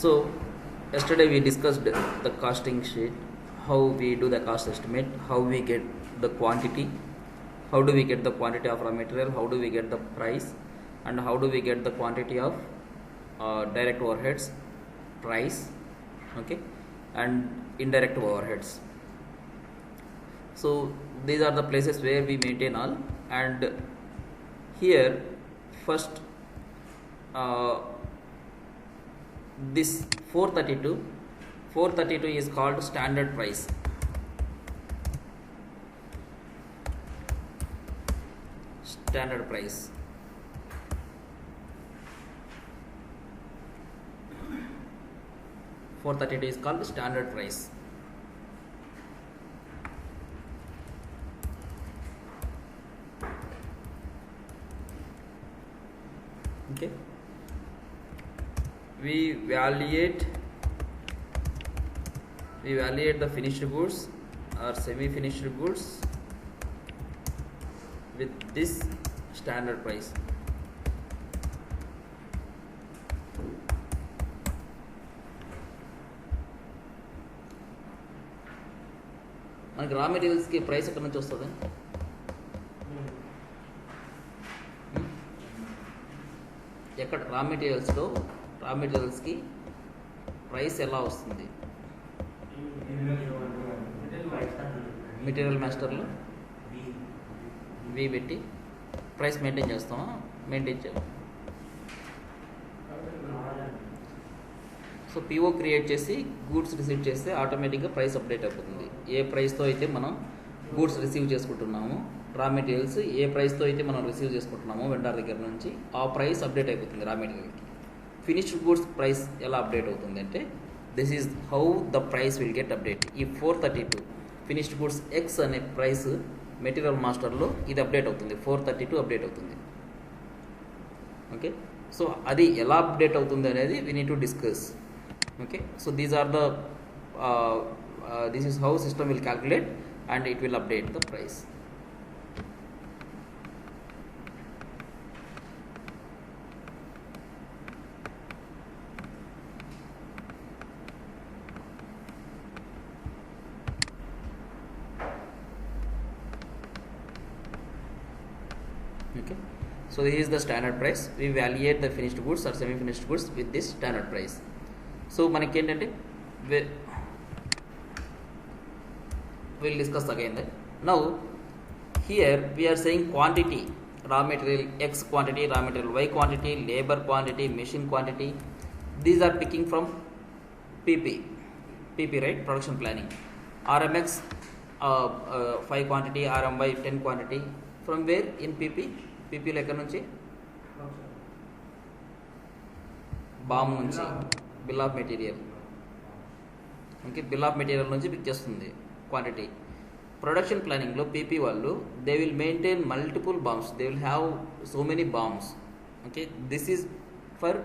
So yesterday we discussed the costing sheet, how we do the cost estimate, how we get the quantity, how do we get the quantity of raw material, how do we get the price, and how do we get the quantity of direct overheads, price, okay, and indirect overheads. So these are the places where we maintain all, and here first this 432 is called standard price. Standard price. $432 is called standard price. Okay. We evaluate the finished goods or semi-finished goods with this standard price. మనకి రా మెటీరియల్స్కి price ఎక్కడి నుంచి వస్తుంది? ఎక్కడ రా మెటీరియల్స్కి price ఎలా వస్తుంది? Material మాస్టర్లో వి పెట్టి ప్రైస్ మెయింటైన్ చేస్తామా? మెయింటైన్ చేయాలి. సో పిఓ క్రియేట్ చేసి గూడ్స్ రిసీవ్ చేస్తే ఆటోమేటిక్గా ప్రైస్ అప్డేట్ అయిపోతుంది. ఏ ప్రైస్తో అయితే మనం గూడ్స్ రిసీవ్ చేసుకుంటున్నామో, రా మెటీరియల్స్ ఏ ప్రైస్తో అయితే మనం రిసీవ్ చేసుకుంటున్నామో వెండర్ దగ్గర నుంచి, ఆ ప్రైస్ అప్డేట్ అయిపోతుంది రా మెటీరియల్కి. ఫినిష్డ్ గూడ్స్ ప్రైస్ ఎలా అప్డేట్ అవుతుంది అంటే, this is how the price will get update. ఈ 432 ఫినిష్డ్ గూడ్స్ ఎక్స్ అనే ప్రైస్ మెటీరియల్ మాస్టర్లో ఇది అప్డేట్ అవుతుంది. 432 అప్డేట్ అవుతుంది. ఓకే, సో అది ఎలా అప్డేట్ అవుతుంది అనేది we need to discuss. Okay, so these are the this is how system will calculate and it will update the price. Okay, so this is the standard price. We evaluate the finished goods or semi finished goods with this standard price. So మనకి ఏంటంటే will discuss again that. Now here we're saying quantity, raw material X quantity, raw material Y quantity, labour quantity, machine quantity. These are picking from PP right, production planning. RMX 5 quantity, RMY 10 quantity. From where in పీపీలో ఎక్కడి నుంచి? BOM నుంచి, bill of material. Okay, bill of material నుంచి pick చేస్తుంది quantity. Production ప్లానింగ్లో PP వాళ్ళు they will maintain multiple bombs, they will have so many BOMs. Okay, this is for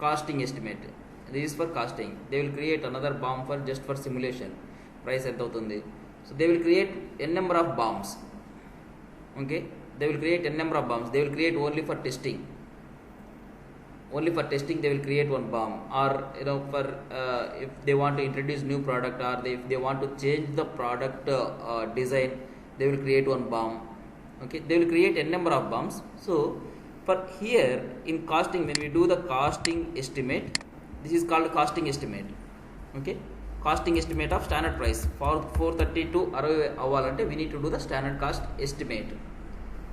costing estimate, this is for costing. They will create another BOM for just for simulation, price ఎంత అవుతుంది. So they will create N number of BOMs. Okay, they will create N number of BOMs. They will create only for testing. Only for testing they will create one bomb, or for if they want to introduce new product, or if they want to change the product design, they will create one bomb. Okay, they will create n number of bombs. So for here in costing, when we do the costing estimate, this is called costing estimate. Okay, costing estimate of standard price for 432 అవ్వాలంటే we need to do the standard cost estimate.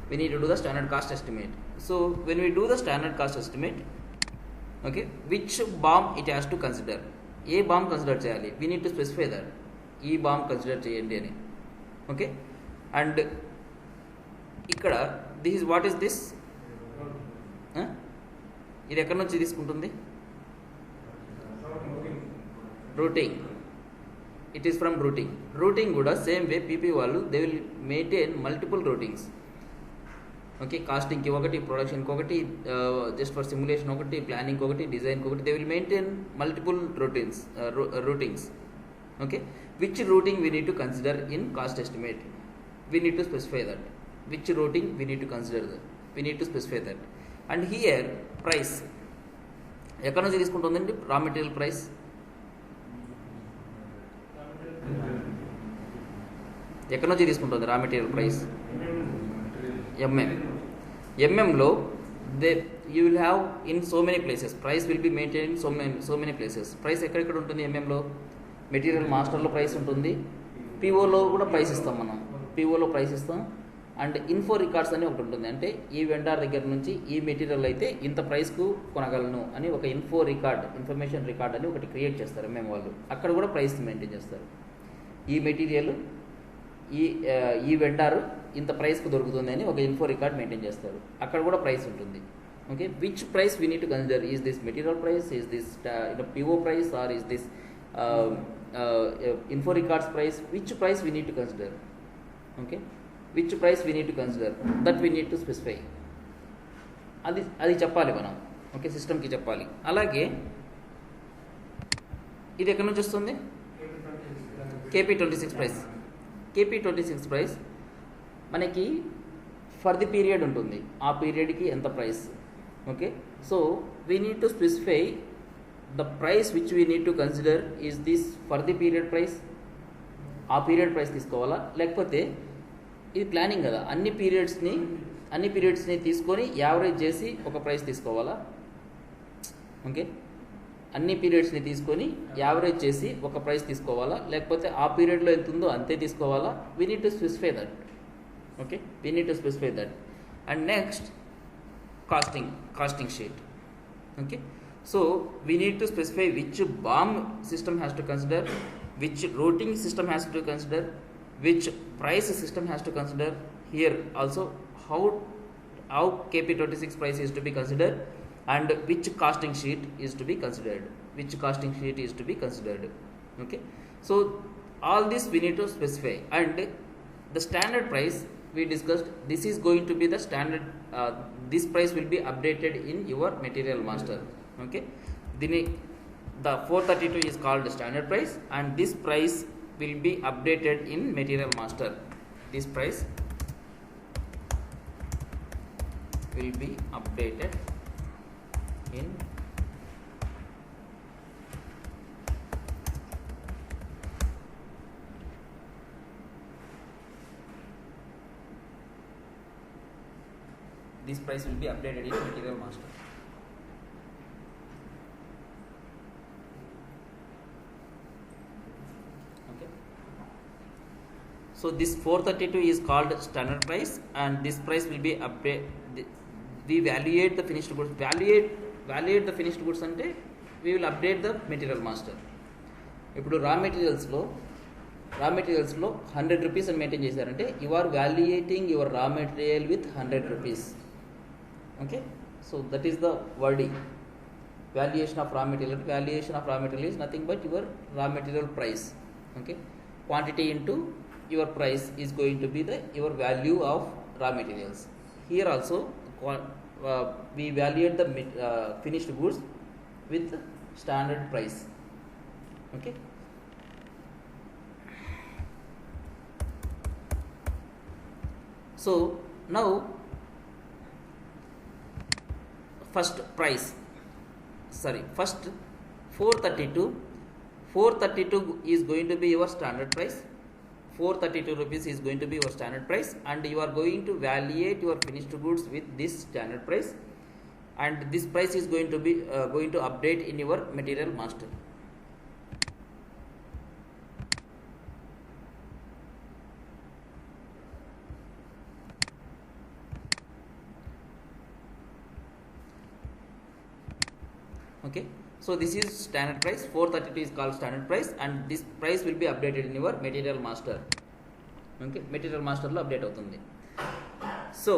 We need to do the standard cost estimate. So when we do the standard cost estimate, okay, which bomb it has to consider, ఏ BOM consider చేయాలి, we need to specify that. ఈ BOM consider చేయండి అని. Okay, and ఇక్కడ this is what is this, ఇది ఎక్కడి నుంచి తీసుకుంటుంది? Routing. It is from routing. Routing కూడా సేమ్ వే పీపీ వాళ్ళు they will maintain multiple routings. Okay, కాస్టింగ్కి ఒకటి, ప్రొడక్షన్కి ఒకటి, జస్ట్ ఫర్ సిమ్యులేషన్ ఒకటి, ప్లానింగ్కి ఒకటి, డిజైన్కి ఒకటి. They will maintain multiple routings. Okay, which routing we need to consider in cost estimate, we need to specify that. Which routing we need to consider that, we need to specify that. And here price, ఎక్కడి నుంచి తీసుకుంటుందండి రా material price? ఎక్కడి నుంచి తీసుకుంటుంది raw material price? ఎంఎంలో you will have in so many places, price will be maintained in so many places. Price ఎక్కడెక్కడ ఉంటుంది ఎంఎంలో? Material మాస్టర్లో price ఉంటుంది, పిఓలో కూడా ప్రైస్ ఇస్తాం మనం, పిఓలో ప్రైస్ ఇస్తాం. అండ్ ఇన్ఫో రికార్డ్స్ అని ఒకటి ఉంటుంది, అంటే ఈ వెండార్ దగ్గర నుంచి ఈ మెటీరియల్ అయితే ఇంత ప్రైస్కు కొనగలను అని ఒక ఇన్ఫో రికార్డ్, ఇన్ఫర్మేషన్ రికార్డ్ అని ఒకటి క్రియేట్ చేస్తారు ఎంఎం వాళ్ళు. అక్కడ కూడా ప్రైస్ మెయింటైన్ చేస్తారు. ఈ మెటీరియల్ ఈ వెండారు ఇంత ప్రైస్కు దొరుకుతుంది అని ఒక ఇన్ఫో రికార్డ్ మెయింటైన్ చేస్తారు. అక్కడ కూడా ప్రైస్ ఉంటుంది. Okay, which price we need to consider? Is this material price? Is this PO price? Or is this info records price? Which price we need to consider? Okay, which price we need to consider? That we need to specify. అది చెప్పాలి మనం. Okay, సిస్టమ్కి చెప్పాలి. అలాగే ఇది ఎక్కడి నుంచి వస్తుంది? KP26 price. KP26 ప్రైస్ మనకి ఫర్ ది పీరియడ్ ఉంటుంది, ఆ పీరియడ్కి ఎంత price. Okay, so we need to specify the price which we need to consider. Is this for the period price? ఆ పీరియడ్ ప్రైస్ తీసుకోవాలా, లేకపోతే ఇది ప్లానింగ్ కదా, అన్ని పీరియడ్స్ని తీసుకొని యావరేజ్ చేసి ఒక ప్రైస్ తీసుకోవాలా? ఓకే, అన్ని పీరియడ్స్ని తీసుకొని యావరేజ్ చేసి ఒక ప్రైస్ తీసుకోవాలా, లేకపోతే ఆ పీరియడ్లో ఎంత ఉందో అంతే తీసుకోవాలా? We need to specify that. Okay, we need to specify that. And next costing sheet. Okay, so we need to specify which BOM system has to consider, which routing system has to consider, which price system has to consider. Here also how KP26 price is to be considered, and which costing sheet is to be considered. Okay, so all this we need to specify. And the standard price we discussed, this is going to be the standard, this price will be updated in your material master. Okay, the 432 is called the standard price, and this price will be updated in material master. This price will be updated in this price will be updated in material master. Okay, so this 432 is called standard price, and this price will be updated. We evaluate the finished goods. Evaluate the finished goods ante we will update the material master. ఇప్పుడు raw మెటీరియల్స్లో 100 rupees అని maintain చేశారంటే you are valuating your raw material with 100 rupees. Okay, so that is the wording. Valuation of raw material is nothing but your raw material price. Okay, quantity into your price is going to be your value of raw materials. Here also we evaluate the finished goods with standard price. Okay, so now first 432 is going to be your standard price. 432 rupees is going to be your standard price, and you are going to evaluate your finished goods with this standard price, and this price is going to be going to update in your material master. Okay, so this is standard price. 432 is called standard price, and this price will be updated in your material master. Okay, material master lo update avutundi. So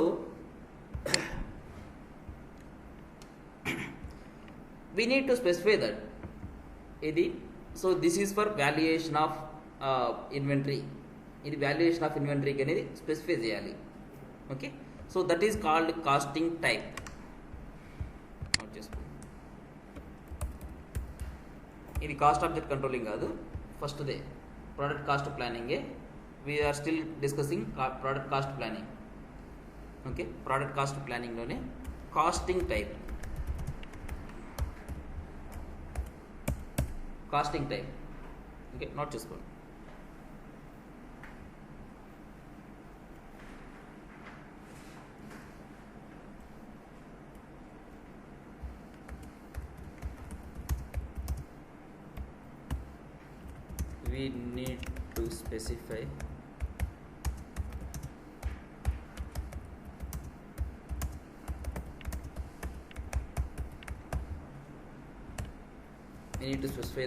we need to specify that idi. So this is for valuation of inventory. Idi valuation of inventory ki anedi specify cheyali. Okay, so that is called costing type. ఇది cost object controlling కాదు, first they product cost ప్లానింగే. We're still discussing product cost planning. Okay, product cost ప్లానింగ్లోనే costing type. Costing time. Okay, note చేసుకోండి. We need to specify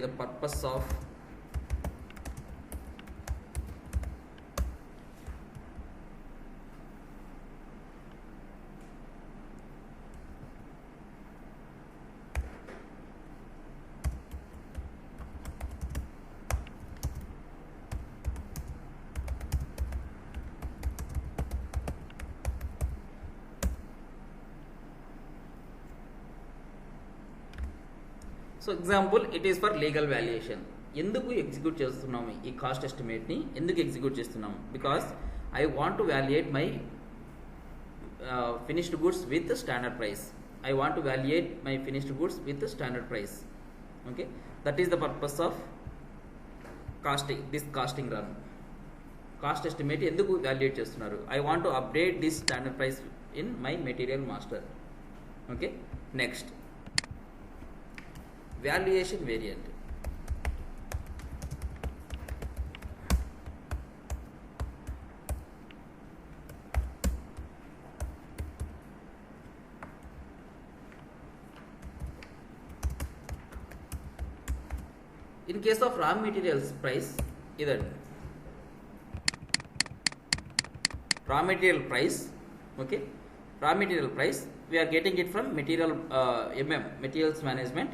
the purpose of so example it is for legal valuation. ఎందుకు execute చేస్తున్నాము ఈ cost ఎస్టిమేట్ని? ఎందుకు execute చేస్తున్నాము? Because I want to valuate my finished goods with standard price. I want to valuate my finished goods with standard price. Okay, that is the purpose of costing run. Cost estimate ఎందుకు valuate చేస్తున్నారు? I want to update this standard price in my material master. Okay, next valuation variant. In case of raw materials price, ఇదండి raw material price. Okay, raw material price we are getting it from material materials management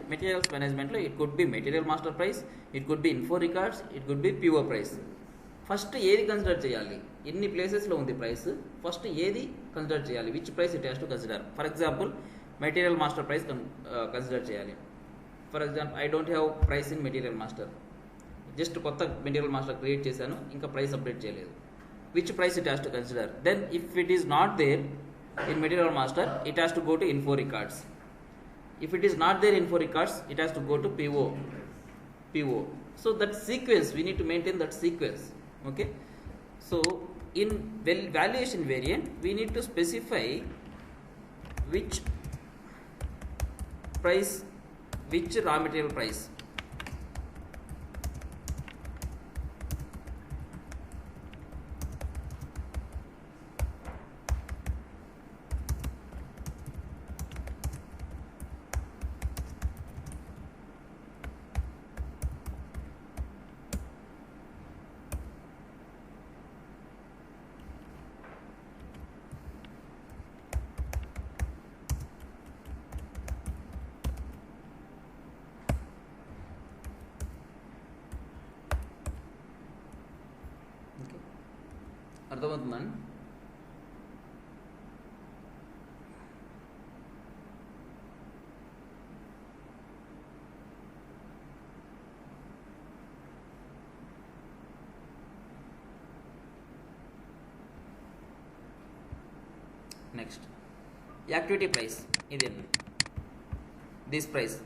లో it could be material master price, it could be info records, it could be PO price. First ఏది consider చేయాలి? ఎన్ని ప్లేసెస్లో ఉంది price, first ఏది consider చేయాలి? Which price it has to consider? For example material master price consider చేయాలి. For example I don't have price in material master, just కొత్త material master create చేశాను, ఇంకా ప్రైస్ అప్డేట్ చేయలేదు. Which price it has to consider? Then if it is not there in material master, it has to go to info records. If it is not there in info records, it has to go to PO. So that sequence, we need to maintain that sequence. Okay, so in valuation variant we need to specify which price, which raw material price. అర్థమవుతుందండి? Next activity price. ఇది this price.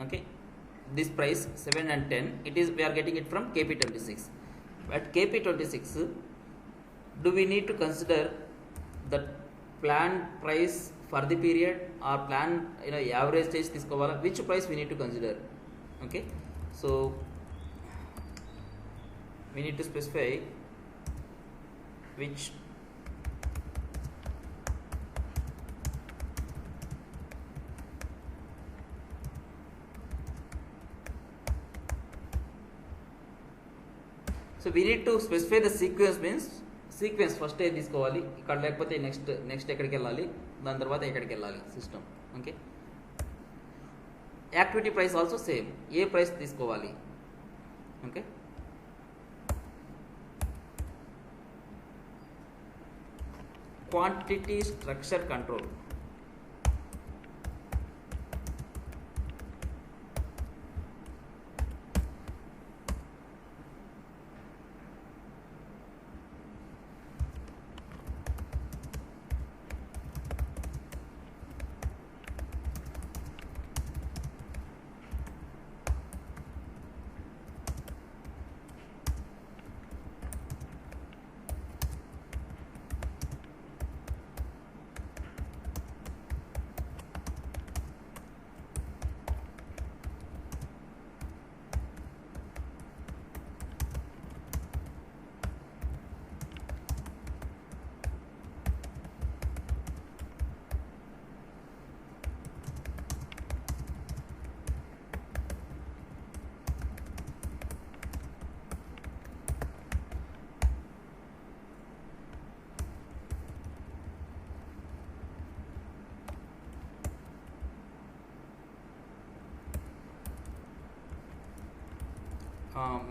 Okay, this price 7 and 10, it is we are getting it from KP26. At KP26, do we need to consider the planned price for the period or planned average stage తీసుకోవాలా? which price we need to consider? Okay, so we need to specify which so we need to specify the sequence. means sequence first ఏ తీసుకోవాలి ఇక్కడ, లేకపోతే next ఎక్కడికి వెళ్ళాలి, దాని తర్వాత ఎక్కడికి వెళ్ళాలి system. Okay, activity price also same, ఏ ప్రైస్ తీసుకోవాలి. Okay, quantity structure control.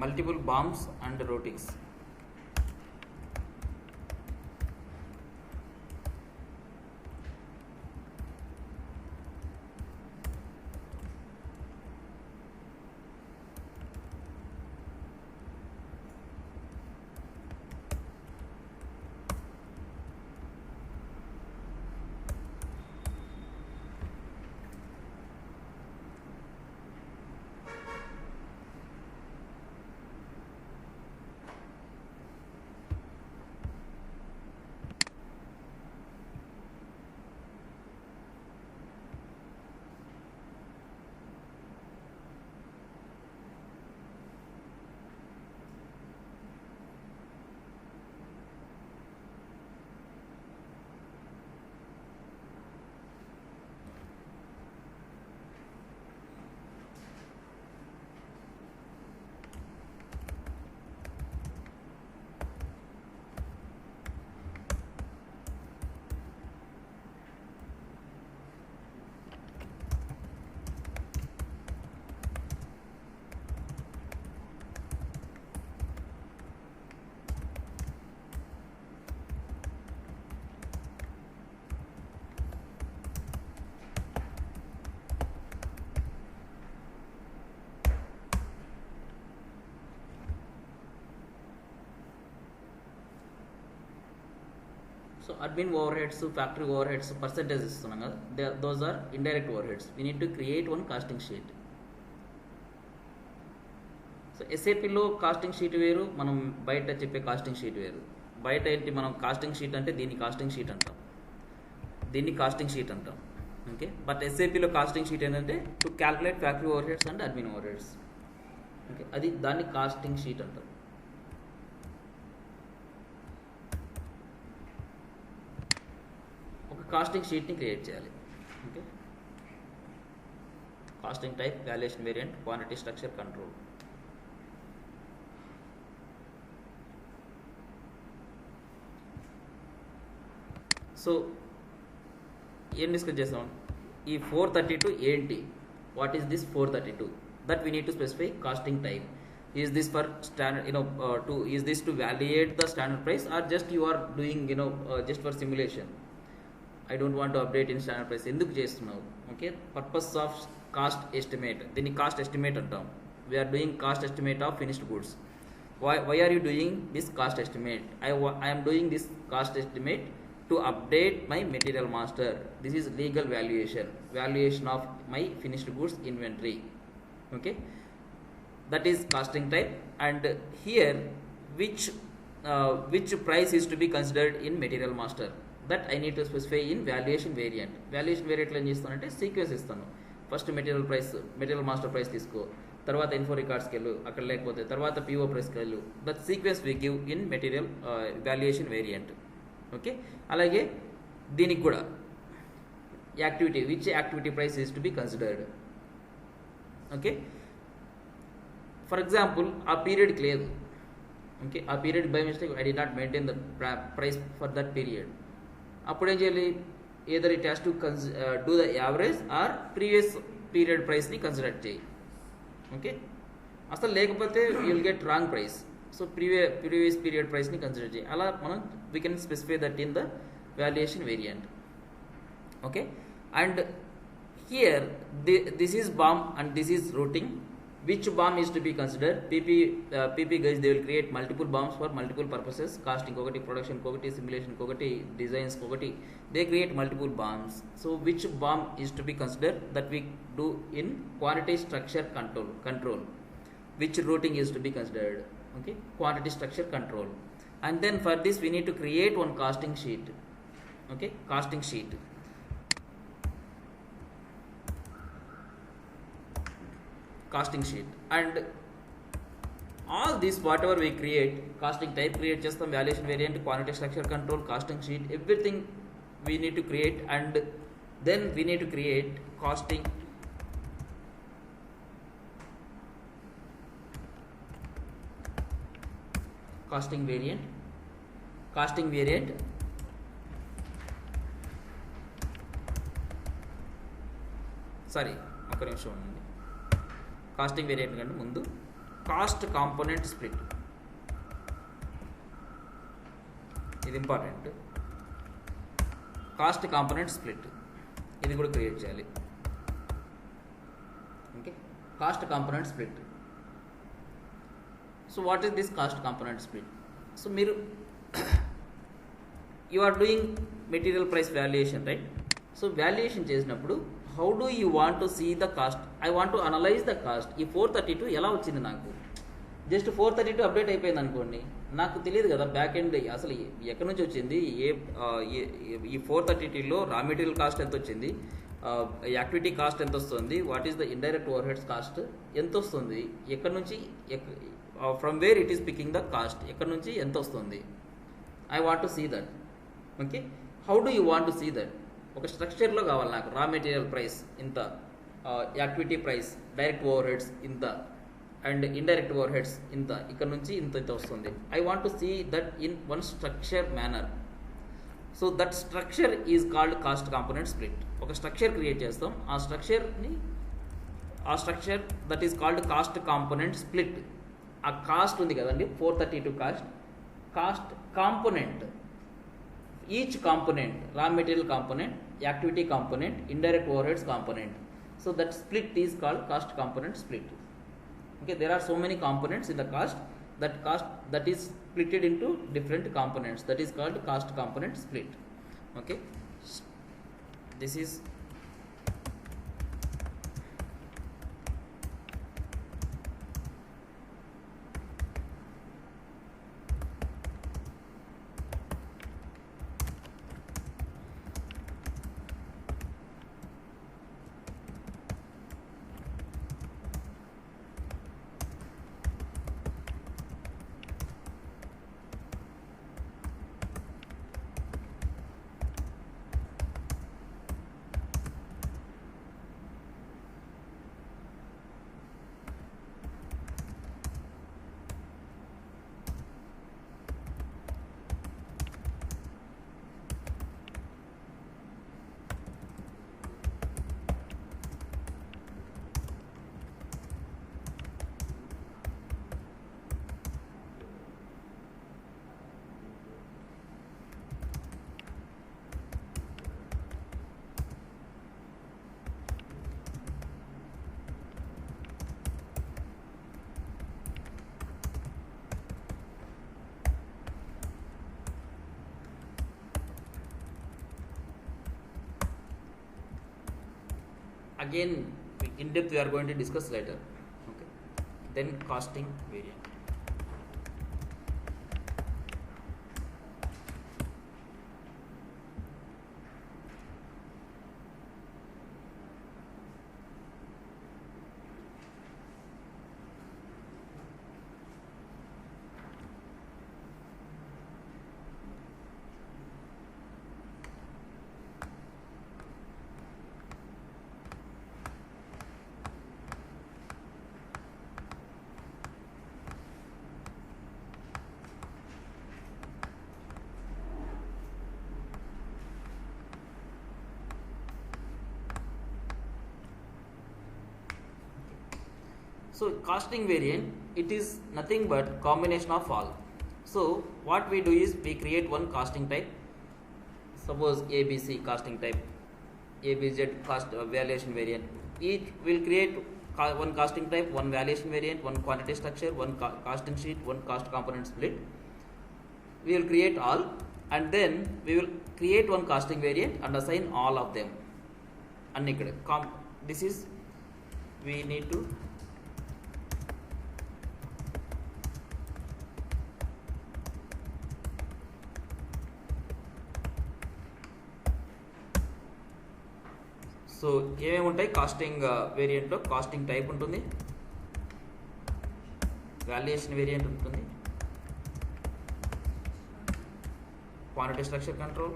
multiple BOMs and routings. So admin overheads, factory overheads, percentages ఇస్తున్నాం కదా, those are indirect overheads. We need to create one costing sheet. So ఎస్ఏపిలో costing sheet వేరు, మనం బయట చెప్పే casting sheet వేరు. బయట ఏంటి, మనం కాస్టింగ్ షీట్ అంటే దీన్ని కాస్టింగ్ షీట్ అంటాం, దీన్ని కాస్టింగ్ షీట్ అంటాం. ఓకే, బట్ ఎస్ఏపిలో కాస్టింగ్ షీట్ ఏంటంటే to calculate factory overheads and admin overheads. Okay, అది దాన్ని కాస్టింగ్ షీట్ అంటాం. కాస్టింగ్ షీట్ని క్రియేట్ చేయాలి. Okay, costing type, valuation variant, quantity structure, control. So ఏం డిస్కస్ చేస్తాం, ఈ 432 ఏంటి, what is this 432, that we need to specify costing type. Is this for standard, is this to validate the standard price, or just you are doing, just for simulation? I don't want to update in standard price. ఎందుకు చేస్తున్నావు? Okay, purpose of cost estimate, దీన్ని cost estimate అంటాం. We are doing cost estimate of finished goods. Why are you doing this cost estimate? I am doing this cost estimate to update my material master. This is legal valuation of my finished goods inventory. Okay, that is costing type. And here which price is to be considered in material master, that I need to specify in valuation variant. Valuation variant లో ఏం చేస్తానంటే sequence ఇస్తాను. First material master price తీసుకో, తర్వాత info రికార్డ్స్కి వెళ్ళు, అక్కడ లేకపోతే తర్వాత పిఓ ప్రైస్కి వెళ్ళు. That sequence we give in material valuation variant. Okay, అలాగే దీనికి కూడా activity, which activity price is to be considered. Okay, for example ఆ పీరియడ్కి లేదు. ఓకే, ఆ period by mistake I D not maintain the price for that period. అప్పుడు ఏం చేయాలి, either it has to do the average or previous period ప్రైస్ని consider చేయి. Okay, అసలు లేకపోతే you'll get wrong price. So previous period ప్రైస్ని consider చేయి. అలా మనం we can specify that in the valuation variant. Okay, and here this is BOM and this is routing. Which BOM is to be considered? PP guys, they will create multiple BOMs for multiple purposes. Casting kokati, production kokati, simulation kokati, designs kokati. They create multiple BOMs. So which BOM is to be considered? That we do in quantity structure control. Which routing is to be considered? Okay, quantity structure control. And then for this we need to create one costing sheet. Okay, costing sheet. Costing sheet, and all this whatever we create, costing type create chestam, valuation variant, quantity structure control, costing sheet, everything we need to create. And then we need to create costing variant. Sorry, ఒక్క నిమిషం ఉండండి. Costing variant కంటే ముందు cost component split, ఇది important. Cost component split ఇది కూడా create చేయాలి. Okay, cost component split. So what is this cost component split? So మీరు you are doing material price valuation, right? So valuation చేసినప్పుడు how do you want to see the cost? I want to analyse the cost. ఈ 432 ఎలా వచ్చింది? నాకు just 432 update అయిపోయింది అనుకోండి, నాకు తెలియదు కదా బ్యాక్ ఎండ్ అసలు ఎక్కడి నుంచి వచ్చింది, ఈ 432లో రా మెటీరియల్ కాస్ట్ ఎంత వచ్చింది, యాక్టివిటీ కాస్ట్ ఎంత వస్తుంది, what is the indirect overheads cost ఎంత వస్తుంది, ఎక్కడి నుంచి, from where it is picking the cost, ఎక్కడి నుంచి ఎంత వస్తుంది. I want to see that. Okay, how do you want to see that? ఒక స్ట్రక్చర్లో కావాలి నాకు. రా మెటీరియల్ ప్రైస్ ఇంత, activity price, direct overheads ఇంత, అండ్ ఇండైరెక్ట్ ఓవర్ హెడ్స్ ఇంత, ఇక్కడ నుంచి ఇంత ఇంత వస్తుంది. I want to see that in one structure manner. So that structure is called cost component split. ఒక స్ట్రక్చర్ క్రియేట్ చేస్తాం, ఆ structure that is called cost component split. ఆ కాస్ట్ ఉంది కదండి 432 cost component, each component, raw material component, activity component, indirect over heads component. So that split is called cost component split. Okay, there are so many components in the cost that is splitted into different components, that is called cost component split. Okay, this is again in depth we are going to discuss later. Okay, then costing variant. So costing variant, it is nothing but combination of all. So what we do is we create one costing type. Suppose ABC costing type, ABZ cost valuation variant. Each will create one costing type, one valuation variant, one quantity structure, one costing sheet, one cost component split. We will create all, and then we will create one costing variant and assign all of them. And this is we need to so ఏమేమి ఉంటాయి costing వేరియంట్లో? Costing type ఉంటుంది, valuation variant ఉంటుంది, quantity structure control,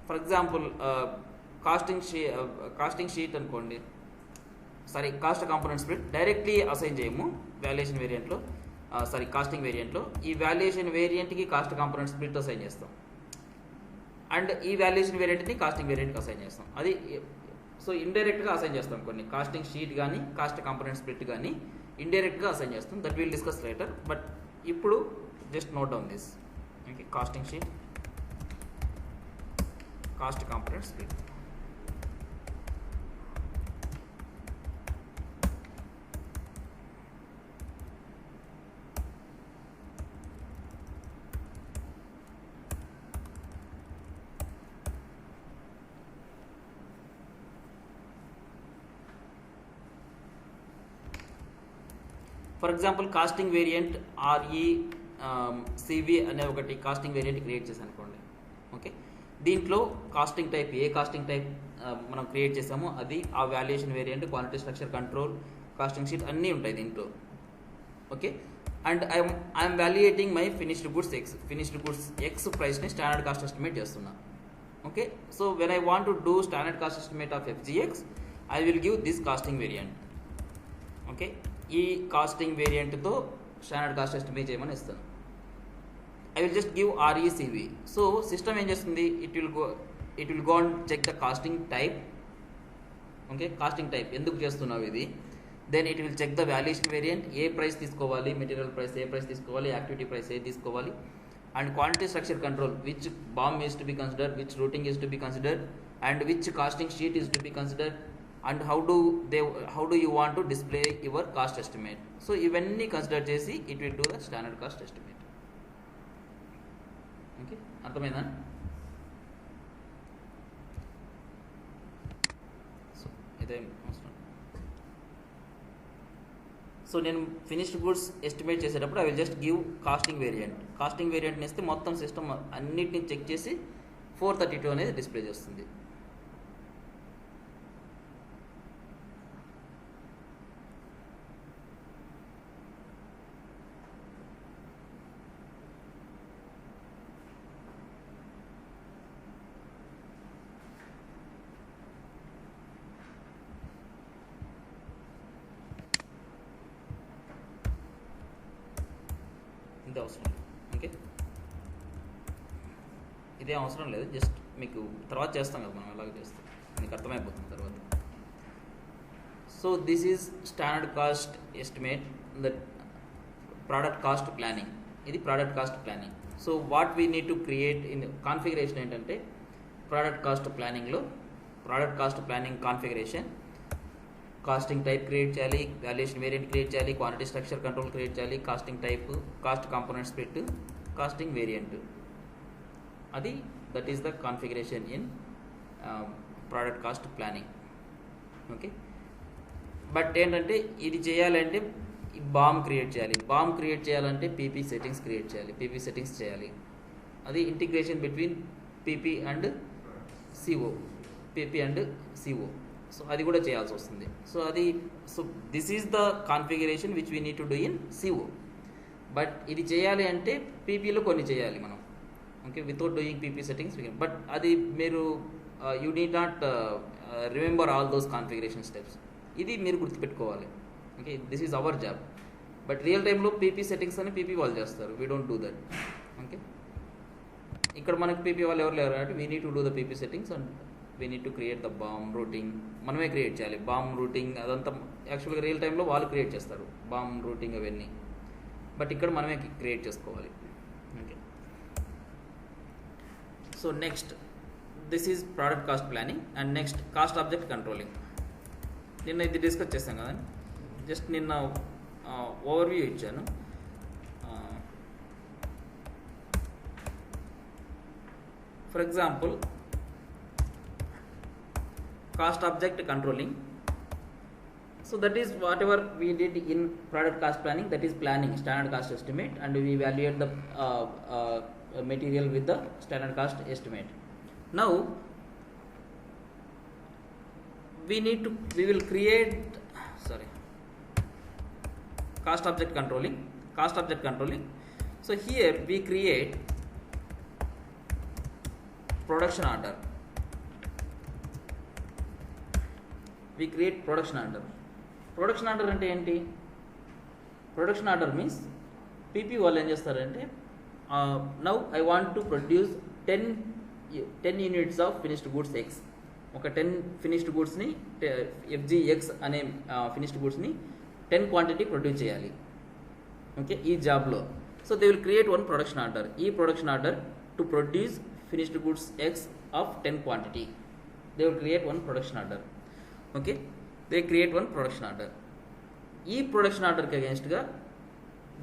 for example costing sheet అనుకోండి, sorry cost component split directly assign చేయము valuation వేరియంట్లో, costing వేరియంట్లో. ఈ వాల్యుయేషన్ వేరియంట్కి కాస్ట్ కాంపోనెంట్ స్ప్లిట్ అసైన్ చేస్తాం, అండ్ ఈ వాల్యుయేషన్ వేరియంట్ని కాస్టింగ్ వేరియంట్కి అసైన్ చేస్తాం. అది సో ఇండైరెక్ట్గా అసైన్ చేస్తాం కొన్ని కాస్టింగ్ షీట్ కానీ కాస్ట్ కాంపోనెంట్ స్ప్లిట్ కానీ ఇండైరెక్ట్గా అసైన్ చేస్తాం. That will discuss later. But ఇప్పుడు just note down this. Okay, costing sheet, cost component split. For example costing variant CV అనే ఒకటి కాస్టింగ్ వేరియంట్ క్రియేట్ చేశాను అనుకోండి. ఓకే, దీంట్లో కాస్టింగ్ టైప్ ఏ కాస్టింగ్ టైప్ మనం క్రియేట్ చేసామో అది, ఆ valuation variant, quantity structure control, costing sheet అన్నీ ఉంటాయి దీంట్లో. Okay, and I'm valuating my finished goods X ప్రైస్ని స్టాండర్డ్ కాస్ట్ ఎస్టిమేట్ చేస్తున్నా. Okay, so when I want to do standard cost estimate of FGX, I will give this costing variant. Okay, ఈ costing వేరియంట్తో standard cost estimate చేయమని ఇస్తాను. I will just give RECV. So system ఏం చేస్తుంది, it will go and check the costing type. Okay, costing type ఎందుకు చేస్తున్నావు ఇది. Then it will check the valuation variant, ఏ ప్రైస్ తీసుకోవాలి, మెటీరియల్ ప్రైస్ ఏ ప్రైస్ తీసుకోవాలి, యాక్టివిటీ ప్రైస్ ఏ తీసుకోవాలి, and quantity structure control, which BOM is to be considered, which routing is to be considered, and which costing sheet is to be considered, and how do you want to display your cost estimate. So ఇవన్నీ consider చేసి it will do the standard cost estimate. Okay, అర్థమైందా. So ఇదే అవసరం. So నేను finished goods estimate చేసేటప్పుడు I will just give costing వేరియంట్ని ఇస్తే మొత్తం సిస్టమ్ అన్నిటిని చెక్ చేసి 432 అనేది డిస్ప్లే చేస్తుంది. ఇది అవసరం లేదు. ఓకే, ఇదే అవసరం లేదు, జస్ట్ మీకు తర్వాత చేస్తాం కదా మనం, ఎలాగ చేస్తాం మీకు అర్థమైపోతుంది తర్వాత. So this is standard cost estimate, the product cost planning. ఇది product cost planning. So what we need to create in configuration ఏంటంటే, ప్రోడక్ట్ కాస్ట్ ప్లానింగ్లో product cost planning configuration, costing type create చేయాలి, వాల్యుయేషన్ వేరియంట్ క్రియేట్ చేయాలి, quantity structure control create చేయాలి, costing type, cost component split, costing variant. అది that is the configuration in product cost planning. Okay, but ఏంటంటే ఇది చేయాలంటే BOM create చేయాలంటే PP settings create చేయాలి, PP settings చేయాలి. అది integration between PP and CO. So అది కూడా చేయాల్సి వస్తుంది. So this is the configuration which we need to do in CO. But ఇది చేయాలి అంటే పీపీలో కొన్ని చేయాలి మనం. Okay, without doing PP settings. But అది మీరు you need not remember all those configuration steps. ఇది మీరు గుర్తుపెట్టుకోవాలి. Okay, this is our job. But real టైంలో పీపీ సెట్టింగ్స్ అని పీపీ వాళ్ళు చేస్తారు, we don't do that. Okay, ఇక్కడ మనకి పీపీ వాళ్ళు ఎవరు లేరు కాబట్టి we need to do the PP settings and we need to create the BOM routing. మనమే క్రియేట్ చేయాలి బామ్ రూటింగ్. అదంతా యాక్చువల్గా రియల్ టైంలో వాళ్ళు క్రియేట్ చేస్తారు బామ్ రూటింగ్ అవన్నీ, బట్ ఇక్కడ మనమే క్రియేట్ చేసుకోవాలి. Okay, so next this is product cost planning. And next cost object controlling. నిన్న ఇది డిస్కస్ చేస్తాం కదా, జస్ట్ నిన్న ఓవర్వ్యూ ఇచ్చాను. For example cost object controlling. So that is whatever we did in product cost planning, that is planning standard cost estimate, and we evaluate the material with the standard cost estimate. Now we will create cost object controlling. So here we create production order. Production order అంటే ఏంటి? Production order means PP వాళ్ళు ఏం చేస్తారంటే, now I want to produce 10 units of finished goods X. ఒక 10 finished గూడ్స్ని FGX అనే finished గూడ్స్ని 10 quantity produce చేయాలి. ఓకే, ఈ జాబ్లో. So they will create one production order. ఈ production order to produce finished goods X of 10 quantity. They will create one production order. Okay, they create one production order. ఈ production ఆర్డర్కి అగేన్స్ట్గా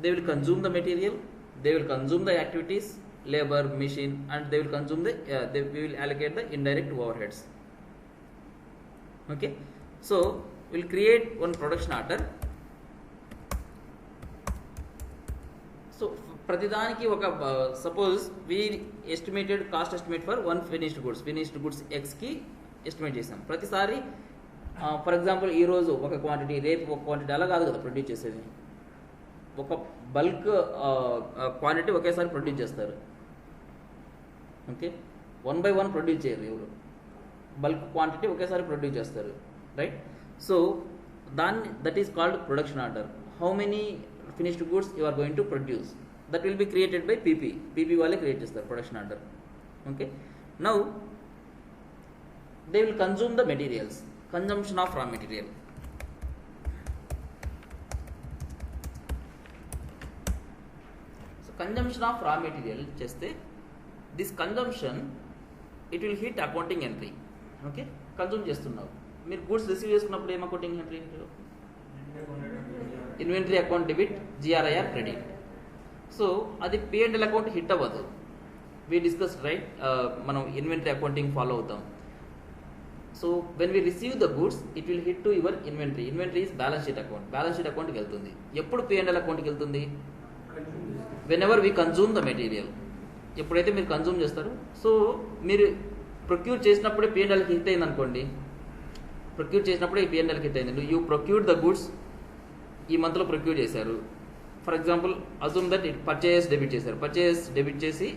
they will consume the material, they will consume the activities, labour, machine, and they will consume we will allocate the indirect overheads. Okay, so we'll create one production order. So ప్రతిదానికి ఒక suppose we estimated cost estimate for one finished goods ఎక్స్కి estimate చేసాం. ప్రతిసారి for example ఈరోజు ఒక quantity, రేపు ఒక quantity, అలా కాదు కదా ప్రొడ్యూస్ చేసేది. ఒక బల్క్ క్వాంటిటీ ఒకేసారి ప్రొడ్యూస్ చేస్తారు. ఓకే, 1 by 1 ప్రొడ్యూస్ చేయరు ఎవరు, బల్క్ క్వాంటిటీ ఒకేసారి ప్రొడ్యూస్ చేస్తారు, right? So that is called production order. How many finished goods you are going to produce, that will be created by PP వాళ్ళే create చేస్తారు production order. Okay, now they will consume the materials, consumption of raw material. So consumption of raw material చేస్తే this consumption it will hit accounting entry. Okay, consume చేస్తున్నావు. మీరు goods receive చేసుకున్నప్పుడు ఏం accounting entry? Inventory account debit, GRIR credit. So అది P&L account hit అవ్వదు. We discuss, right? మనం inventory accounting follow అవుతాం. So when we receive the goods it will hit to your inventory. Inventory is balance sheet account. Balance sheet అకౌంట్కి వెళ్తుంది. ఎప్పుడు P&L అకౌంట్కి వెళ్తుంది? When ever we consume the material. ఎప్పుడైతే మీరు consume చేస్తారు, సో మీరు ప్రొక్యూర్ చేసినప్పుడే P&Lకి హిట్ అయింది అనుకోండి. ప్రొక్యూర్ చేసినప్పుడే ఈ P&Lకి హిట్ అయింది. యూ ప్రొక్యూర్డ్ ద గూడ్స్, ఈ మంత్లో ప్రొక్యూర్ చేశారు. For example అజూమ్ that purchase debit చేశారు. పర్చేస్ డెబిట్ చేసి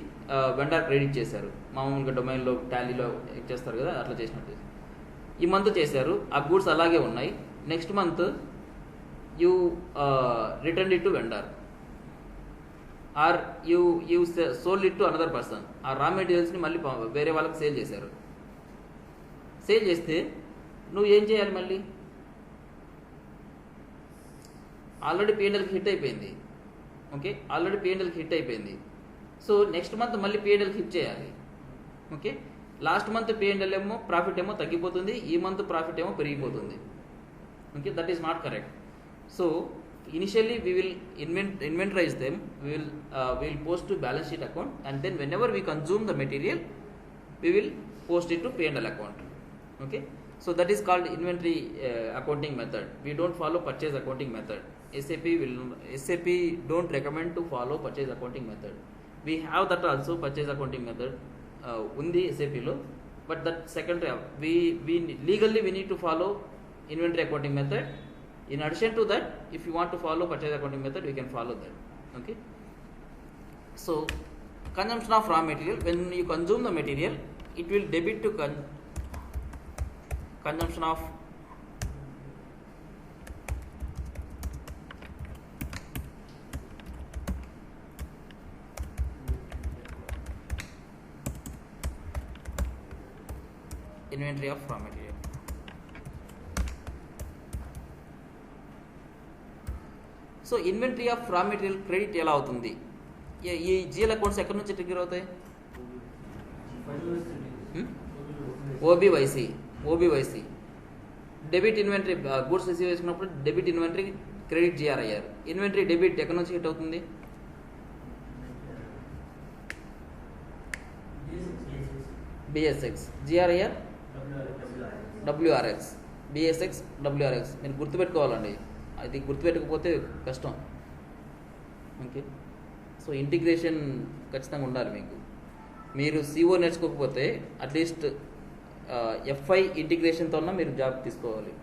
వెండర్ క్రెడిట్ చేశారు. మామూలుగా డొమైన్లో టాలీలో చేస్తారు కదా, అట్లా చేసినట్టు ఈ మంత్ చేశారు. ఆ గూడ్స్ అలాగే ఉన్నాయి. Next month you return it to vendor or you sold it to another person. ఆ రా మెటీరియల్స్ని మళ్ళీ వేరే వాళ్ళకి సేల్ చేశారు. సేల్ చేస్తే నువ్వు ఏం చేయాలి? మళ్ళీ ఆల్రెడీ P&Lకి హిట్ అయిపోయింది. ఓకే, ఆల్రెడీ P&Lకి హిట్ అయిపోయింది. సో నెక్స్ట్ మంత్ మళ్ళీ P&Lకి హిట్ చేయాలి. ఓకే, లాస్ట్ మంత్ P&L ఏమో ప్రాఫిట్ ఏమో తగ్గిపోతుంది, ఈ మంత్ ప్రాఫిట్ ఏమో పెరిగిపోతుంది. Okay, that is not correct. So initially we will inventorize them, we will post to balance sheet account, and then whenever we consume the material we will post it to P&L account. Okay, so that is called inventory accounting method. We don't follow purchase accounting method. SAP don't recommend to follow purchase accounting method. We have that also, purchase accounting method undi SAP lo, but that secondary. We legally we need to follow inventory accounting method. In addition to that, if you want to follow purchase accounting method, we can follow that. Okay, so consumption of raw material, when you consume the material it will debit to consumption of inventory of raw material. So inventory of raw material credit ఎలా అవుతుంది? ఈ GL accounts ఎక్కడి నుంచి trigger అవుతాయి? OBYC. Debit inventory, goods receive చేసుకున్నప్పుడు debit inventory, credit GRIR. Inventory debit ఎక్కడి నుంచి hit అవుతుంది? BSX. GRIR WRX. BSX WRX. మీరు గుర్తుపెట్టుకోవాలండి, అది గుర్తుపెట్టకపోతే కష్టం. ఓకే, సో ఇంటిగ్రేషన్ ఖచ్చితంగా ఉండాలి మీకు. మీరు CO నేర్చుకోకపోతే అట్లీస్ట్ FI ఇంటిగ్రేషన్తో మీరు జాబ్ తీసుకోవాలి.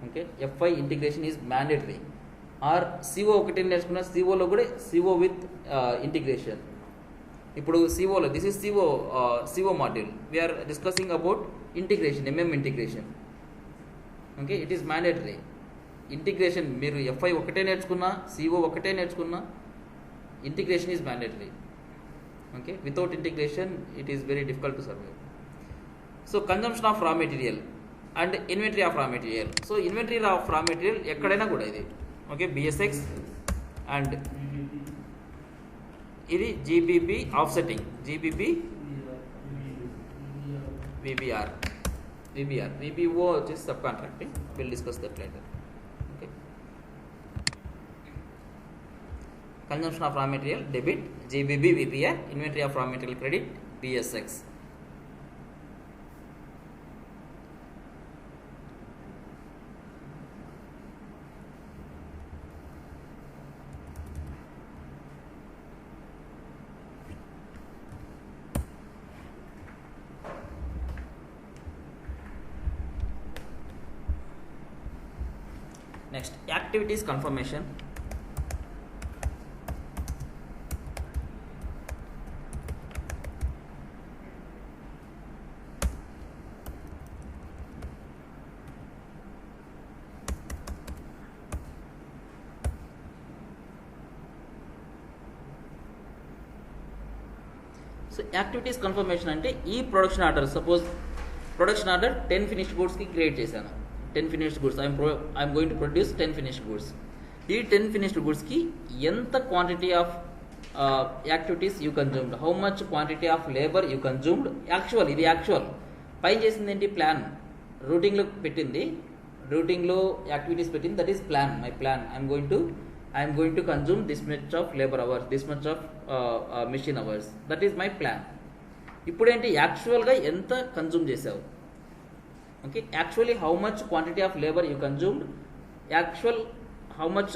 Okay, FI integration is mandatory. Or CO ఒకటి నేర్చుకున్న COలో కూడా CO విత్ ఇంటిగ్రేషన్. ఇప్పుడు COలో this is CO module, we're discussing about integration, integration. Okay, it is mandatory. Integration మీరు FI ఒకటే నేర్చుకున్నా, CO ఒకటే నేర్చుకున్నా, integration is mandatory. Okay, without integration it is very difficult to survive. So consumption of raw material and inventory of raw material. So inventory of raw material ఎక్కడైనా కూడా ఇది okay BSX and ఇది GBB offsetting GBB VBR VBO వచ్చేసి subcontracting. Will discuss that later. Okay consumption of raw material debit GBB VBR, inventory of raw material credit BSX. Next, activities confirmation. So activities confirmation అంటే ఈ production order, suppose production order 10 finished goods కి create చేశాను. 10 finished goods I'm going to produce 10 finished goods. ఈ 10 finished goods కి ఎంత quantity of activities you consumed, how much quantity of labour you consumed. ఇది actual. పైన చేసింది ఏంటి plan, రూటింగ్లో పెట్టింది, రూటింగ్లో యాక్టివిటీస్ పెట్టింది, that is plan. My plan I'm going to consume this much of labor hours, this much of machine hours, that is my plan. ఇప్పుడు ఏంటి యాక్చువల్గా ఎంత కన్జ్యూమ్ చేసావు. Okay actually how much quantity of labour you consumed, actual how much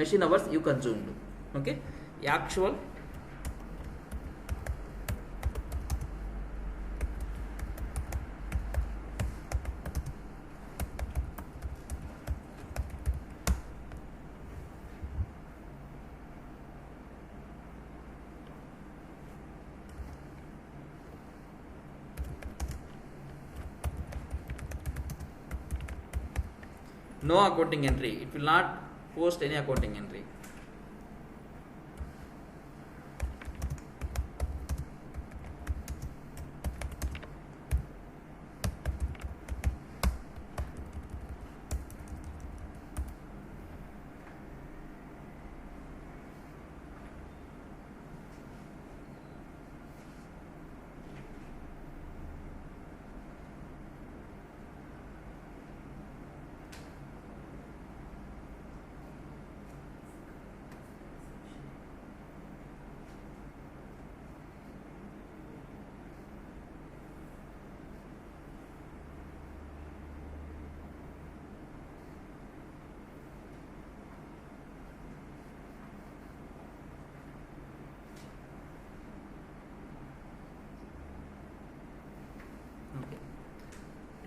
machine hours you consumed. Okay actual no accounting entry, it will not post any accounting entry.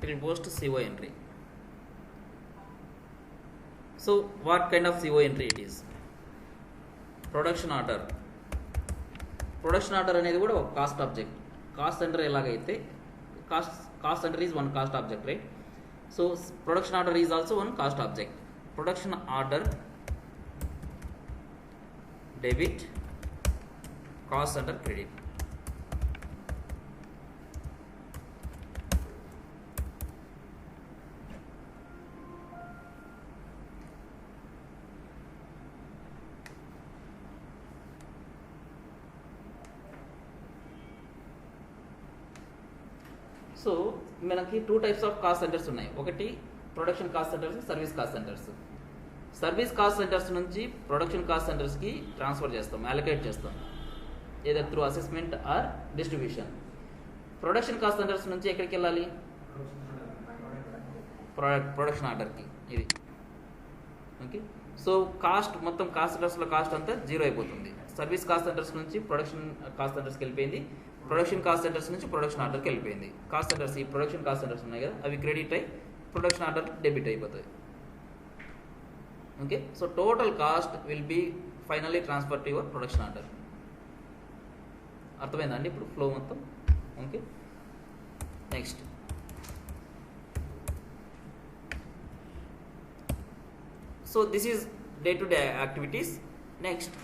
It will post CO entry. So what kind of CO entry it is? Production order. Production order అనేది కూడా ఒక cost object. Cost centre ఎలాగైతే cost centre is one cost object, right? So production order is also one cost object. Production order debit, cost centre credit. So మనకి 2 types of cost centres ఉన్నాయి. ఒకటి production cost centres, service cost centres. Service cost centres నుంచి production cost సెంటర్స్కి transfer చేస్తాం, allocate చేస్తాం, either through assessment or distribution. Production cost centres నుంచి ఎక్కడికి వెళ్ళాలి? Production ఆర్డర్కి. ఇది ఓకే. సో కాస్ట్ మొత్తం కాస్ట్ సెంటర్స్లో కాస్ట్ అంతా జీరో అయిపోతుంది. సర్వీస్ కాస్ట్ సెంటర్స్ నుంచి ప్రొడక్షన్ కాస్ట్ సెంటర్స్కి వెళ్ళిపోయింది, ప్రొడక్షన్ కాస్ట్ సెంటర్స్ నుంచి ప్రొడక్షన్ ఆర్డర్కి వెళ్ళిపోయింది. కాస్ట్ సెంటర్స్, ఈ ప్రొడక్షన్ కాస్ట్ సెంటర్స్ ఉన్నాయి కదా, అవి క్రెడిట్ అయ్యి ప్రొడక్షన్ ఆర్డర్ డెబిట్ అయిపోతాయి. Okay. So total cost will be finally transfer to your production order. అర్థమైందా అండి ఇప్పుడు ఫ్లో మొత్తం? Okay. Next so this is day to day activities. Next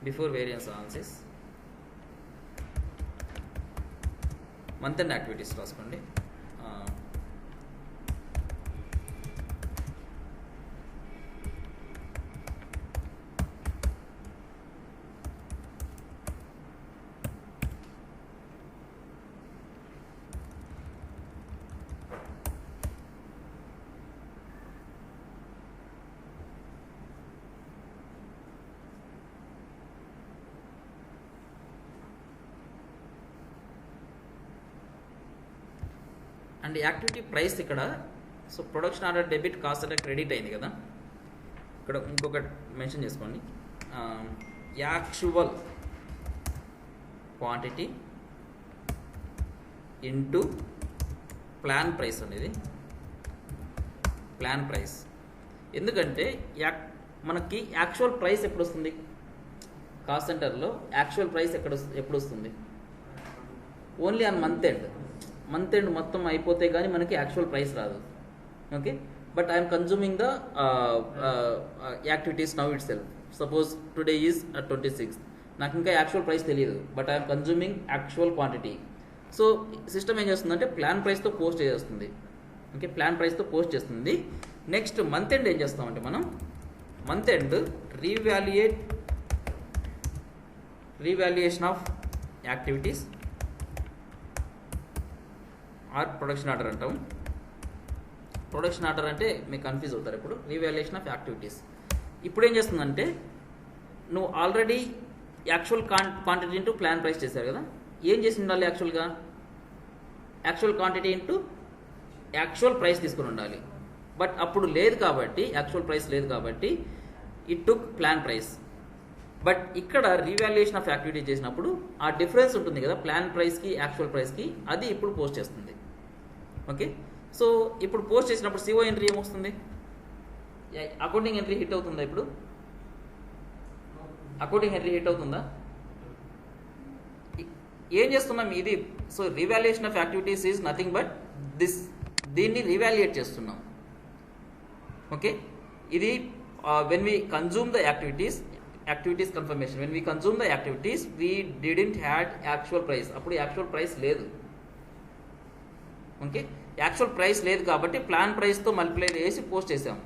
before variance analysis month end activities రాసుకోండి. And activity price ఇక్కడ, so production order debit, cost అంటే credit అయింది కదా. ఇక్కడ ఇంకొకటి మెన్షన్ చేసుకోండి, actual quantity into plan price అనేది plan price. ఎందుకంటే మనకి యాక్చువల్ ప్రైస్ ఎప్పుడు వస్తుంది, కాస్ట్ సెంటర్లో యాక్చువల్ ప్రైస్ ఎప్పుడు వస్తుంది, ఓన్లీ ఆన్ మంత్ ఎండ్ మొత్తం అయిపోతే కానీ మనకి యాక్చువల్ ప్రైస్ రాదు. Okay, but I'm consuming the activities now itself. Suppose today is 26, నాకు ఇంకా యాక్చువల్ ప్రైస్ తెలియదు, but I'm consuming actual quantity. So system ఏం చేస్తుందంటే ప్లాన్ ప్రైస్తో పోస్ట్ చేస్తుంది. ఓకే, ప్లాన్ ప్రైస్తో పోస్ట్ చేస్తుంది. నెక్స్ట్ మంత్ ఎండ్ ఏం చేస్తామంటే మనం month end revaluation of activities or production order అంటాం. ప్రొడక్షన్ ఆర్డర్ అంటే మీకు కన్ఫ్యూజ్ అవుతారు. ఇప్పుడు రీవాల్యుయేషన్ ఆఫ్ యాక్టివిటీస్ ఇప్పుడు ఏం చేస్తుందంటే, నువ్వు already actual quantity into plan price చేశారు కదా, ఏం చేసి ఉండాలి యాక్చువల్గా, actual quantity into actual price తీసుకుని ఉండాలి. బట్ అప్పుడు లేదు కాబట్టి, యాక్చువల్ ప్రైస్ లేదు కాబట్టి it took plan price. But ఇక్కడ రీవాల్యుయేషన్ ఆఫ్ యాక్టివిటీ చేసినప్పుడు ఆ డిఫరెన్స్ ఉంటుంది కదా ప్లాన్ ప్రైస్కి యాక్చువల్ ప్రైస్కి, అది ఇప్పుడు పోస్ట్ చేస్తుంది. ఓకే, సో ఇప్పుడు పోస్ట్ చేసినప్పుడు సిఓ ఎంట్రీ ఏమొస్తుంది, అకౌంటింగ్ ఎంట్రీ హిట్ అవుతుందా? ఇప్పుడు అకౌంటింగ్ ఎంట్రీ హిట్ అవుతుందా? ఏం చేస్తున్నాం ఇది, so revaluation of activities is nothing but దీన్ని రీవాల్యుయేట్ చేస్తున్నాం. ఓకే, ఇది when we consume the activities confirmation, when we consume the activities we didn't had actual price, అప్పుడు యాక్చువల్ ప్రైస్ లేదు. ఓకే, యాక్చువల్ ప్రైస్ లేదు కాబట్టి ప్లాన్ ప్రైస్తో multiply చేసి post చేసాం.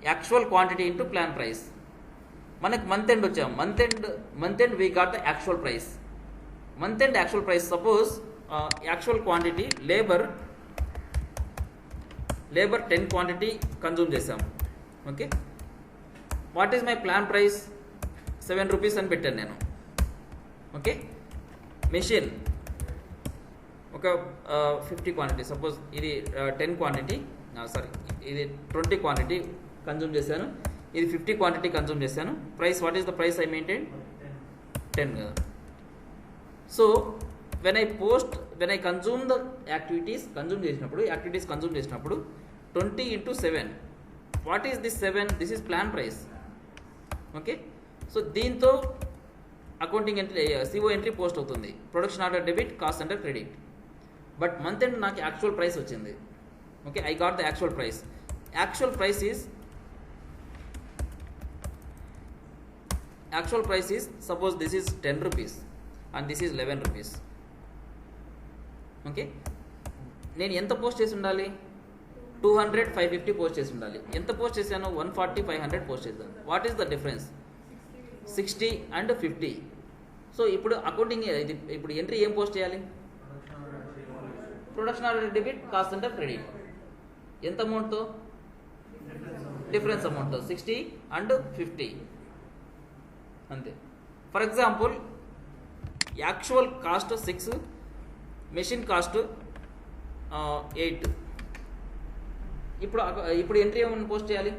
Actual quantity into plan price. మనకి మంత్ ఎండ్ వచ్చాం, month end we got the actual price. Month end actual price, suppose actual quantity labour 10 quantity consume చేసాం. Okay, what is my plan price, 7 rupees అని పెట్టాను నేను. Okay, machine ఒక 50 quantity, suppose ఇది 10 quantity, sorry ఇది 20 quantity consume చేశాను, ఇది 50 quantity consume చేశాను. Price, what is the price I maintain, 10 కదా. So when I consume the activities consume చేసినప్పుడు 20 into 7, what is this 7, this is plan price. Okay, so దీంతో accounting entry CO entry post అవుతుంది, production order debit, cost centre credit. But month end నాకు actual price వచ్చింది. Okay, I got the actual price. Actual price is suppose this is 10 rupees and this is 11 rupees. Okay, నేను ఎంత post చేసి ఉండాలి, 200, 550 post చేసి ఉండాలి. ఎంత post చేశాను, 140, 500 పోస్ట్ చేశాను. What is the difference, 60 and 50. So ఇప్పుడు అకౌంటింగ్ ఇప్పుడు ఎంట్రీ ఏం పోస్ట్ చేయాలి, production order debit, cost centre credit. ఎంత అమౌంట్తో, డిఫరెన్స్ అమౌంట్తో 60 and 50 అంతే. For example actual cost 6, machine cost 8. ఇప్పుడు ఎంట్రీ ఏమన్నా పోస్ట్ చేయాలి,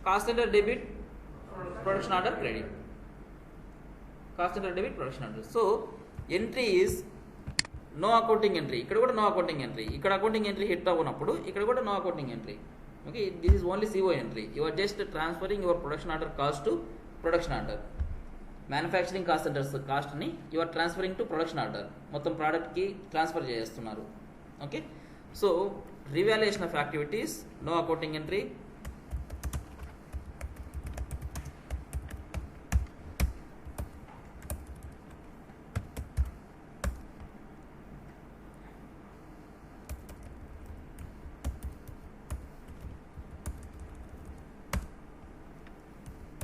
cost centre debit, production order credit, cost centre debit, production order. So entry is no accounting entry, ఇక్కడ కూడా no accounting entry. ఇక్కడ అకౌంటింగ్ ఎంట్రీ హిట్ అవ్వనప్పుడు ఇక్కడ కూడా no accounting entry. Okay, this is only CO entry. You are just transferring your production order cost to production order. Manufacturing cost centres కాస్ట్ని you are transferring to production order, మొత్తం ప్రోడక్ట్కి transfer చేస్తున్నారు. Okay, so revaluation of activities, no accounting entry.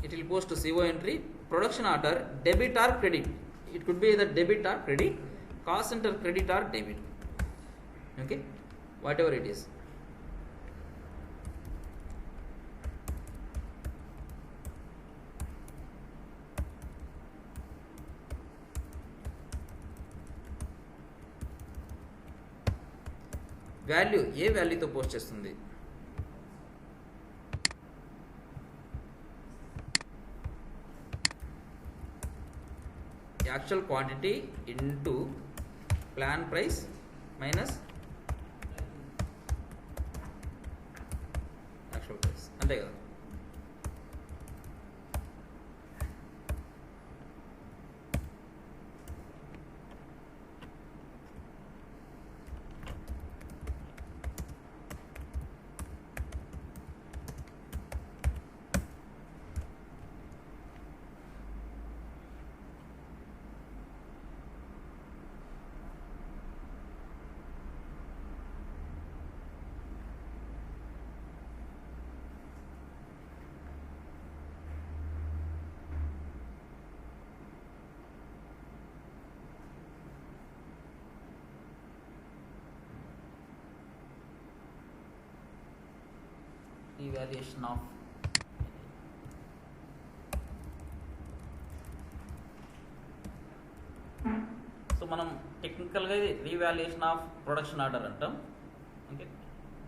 it will post CO entry, production order, debit or credit. It could be either debit or credit, cost center credit or debit. Okay, whatever it is. Value ఏ వాల్యూతో post చేస్తుంది? Actual quantity into plan price minus actual price, అంతే కదా. Evaluation of so మనం టెక్నికల్గా ఇది revaluation of production order అంటాం. Okay,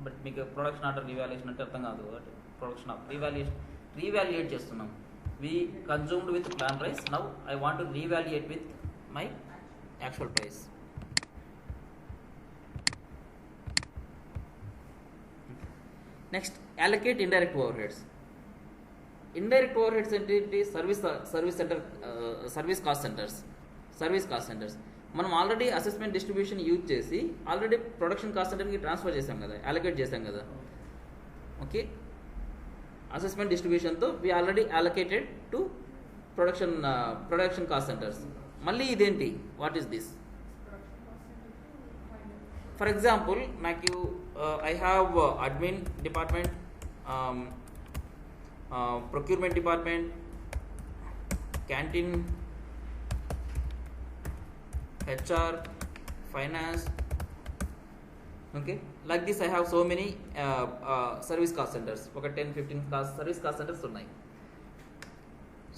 but మీకు ప్రొడక్షన్ ఆర్డర్ రీవాల్యుయేషన్ అంటే అర్థం కాదు. ప్రొడక్షన్ ఆఫ్ రీవాల్యుయేట్ చేస్తున్నాం. We consumed with plan price, now I want to revaluate with my actual price. Next allocate indirect overheads. Indirect overheads ఏంటి? Service cost centres. మనం already assessment distribution use చేసి already production cost సెంటర్కి transfer చేసాం కదా, allocate చేసాం కదా. Okay, assessment డిస్ట్రిబ్యూషన్తో we already allocated to production cost centres. మళ్ళీ ఇదేంటి? What is this? For example నాకు I have admin department, procurement department, canteen, HR, finance. Okay, like this I have so many service cost centers. Okay, 10-15 service cost centers ఉన్నాయి.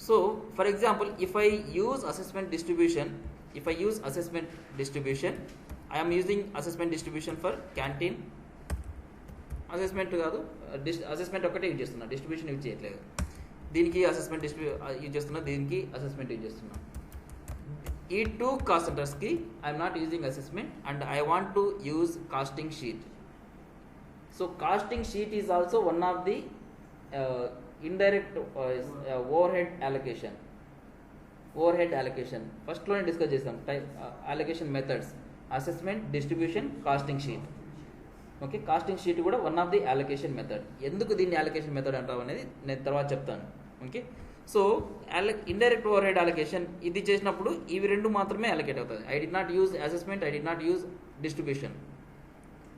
So for example, if I use assessment distribution, I am using assessment distribution for canteen. Assessment కాదు, assessment ఒకటే use చేస్తున్నా, distribution use చేయట్లేదు. దీనికి assessment use చేస్తున్నా, దీనికి assessment use చేస్తున్నా. ఈ టూ కాస్ట్ సెంటర్స్కి I'm not using assessment and I want to use costing sheet. So costing sheet is also one of the indirect overhead allocation. ఫస్ట్లోనే discuss చేసాం allocation methods: assessment, distribution, costing sheet. Okay, costing sheet కూడా one of the allocation method. ఎందుకు దీన్ని allocation method అంటాం అనేది నేను తర్వాత చెప్తాను. Okay, so indirect overhead allocation ఇది చేసినప్పుడు ఇవి రెండు మాత్రమే అలొకేట్ అవుతుంది. I D not use assessment, I D not use distribution.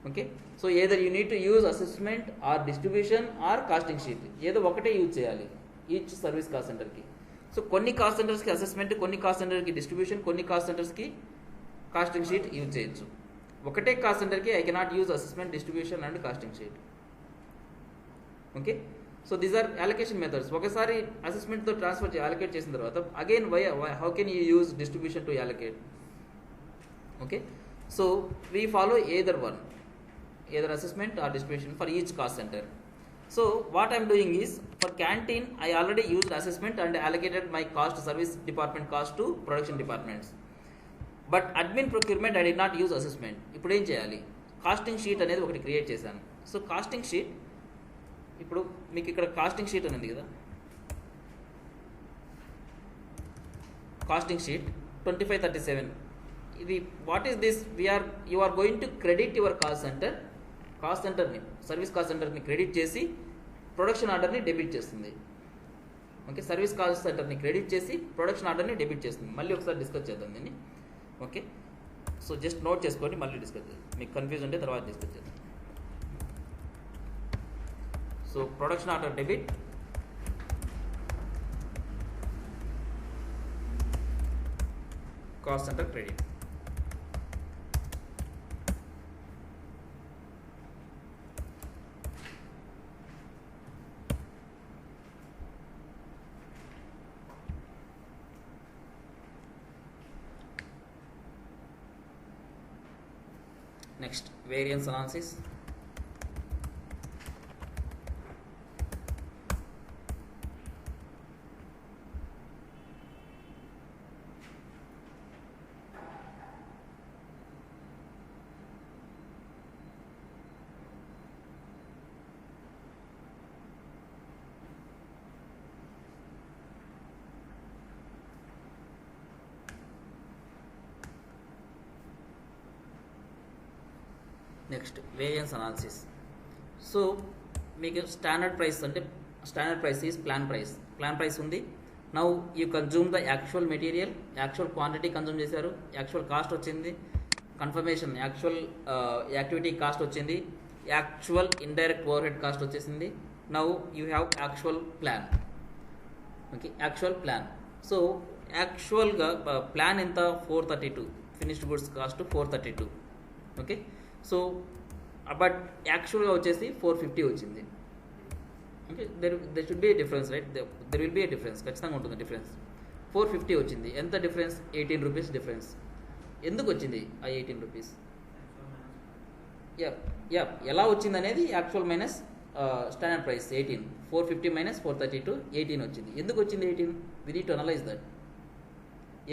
Okay, so either you need to use assessment or distribution or costing sheet, ఏదో ఒకటే యూజ్ చేయాలి each service cost సెంటర్కి. సో కొన్ని కాస్ట్ సెంటర్స్కి అసెస్మెంట్, కొన్ని cost సెంటర్కి distribution, కొన్ని cost సెంటర్స్కి కాస్టింగ్ షీట్ యూజ్ చేయొచ్చు. ఒకటే కాస్ట్ సెంటర్కి I cannot use assessment, distribution and costing sheet. Okay, so these are allocation methods. ఒకసారి అసెస్మెంట్తో ట్రాన్స్ఫర్ అలొకేట్ చేసిన తర్వాత again how can you use distribution to allocate? Okay, so we follow either assessment or distribution for each cost center. So what I am doing is, for canteen I already used assessment and allocated my cost, service department cost to production departments. But admin procurement I D not use assessment. ఇప్పుడు ఏం చేయాలి? Casting sheet అనేది ఒకటి create చేశాను. So costing sheet, ఇప్పుడు మీకు ఇక్కడ casting sheet అనేది కదా, కాస్టింగ్ షీట్ 2537. ఇది what is this? You are going to credit your cost సెంటర్ని, సర్వీస్ కాస్ట్ సెంటర్ని క్రెడిట్ చేసి ప్రొడక్షన్ ఆర్డర్ని డెబిట్ చేస్తుంది. ఓకే, సర్వీస్ కాస్ట్ సెంటర్ని క్రెడిట్ చేసి ప్రొడక్షన్ ఆర్డర్ని డెబిట్ చేస్తుంది. మళ్ళీ ఒకసారి డిస్కస్ చేద్దాం దీన్ని. ఓకే, సో జస్ట్ నోట్ చేసుకోండి, మళ్ళీ డిస్కస్ చేద్దాం. మీకు కన్ఫ్యూజ్ ఉంటే తర్వాత డిస్కస్ చేద్దాం. So production order debit, cost centre credit. Next, variance analysis. Next variance analysis. So మీకు స్టాండర్డ్ ప్రైస్ అంటే standard price is plan price ఉంది. Now you consume the actual material, actual quantity consume చేశారు, actual cost వచ్చింది, confirmation actual activity cost వచ్చింది, actual indirect overhead cost వచ్చేసింది. Now you have actual plan. Okay, actual plan. So యాక్చువల్గా plan ఎంత? 432, finished goods cost 432. Okay, so but యాక్చువల్గా వచ్చేసి 450 వచ్చింది. Okay, there should be a difference, right? There will be a difference, ఖచ్చితంగా ఉంటుంది difference. 450 వచ్చింది. ఎంత డిఫరెన్స్? 18 rupees difference. ఎందుకు వచ్చింది ఆ 18 రూపీస్? ఎలా వచ్చింది అనేది actual minus standard price 18. 450 minus 432 18 వచ్చింది. ఎందుకు వచ్చింది 18? We need to analyze that.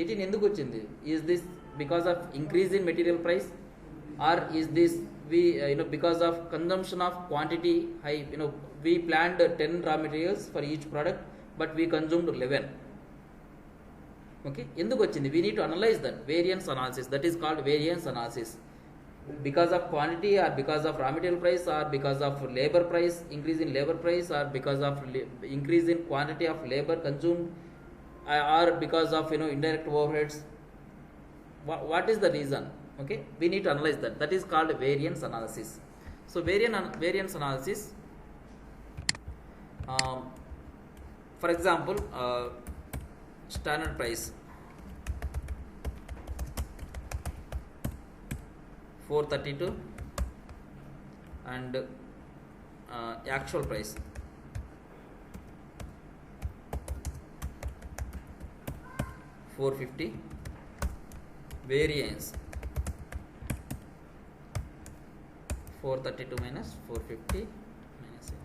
18 ఎందుకు వచ్చింది? Is this because of increase in material price, or is this we because of consumption of quantity high? We planned 10 raw materials for each product but we consumed 11. Okay, ఎందుకు వచ్చింది? we need to analyze that. Variance analysis, that is called variance analysis. Because of quantity, or because of raw material price, or because of labor price, increase in labor price, or because of increase in quantity of labor consumed, or because of indirect overheads. What is the reason? Okay, we need to analyze that. That is called variance analysis. So variance analysis, for example, standard price 432 and actual price 450. Variance 432 minus 450 minus 18.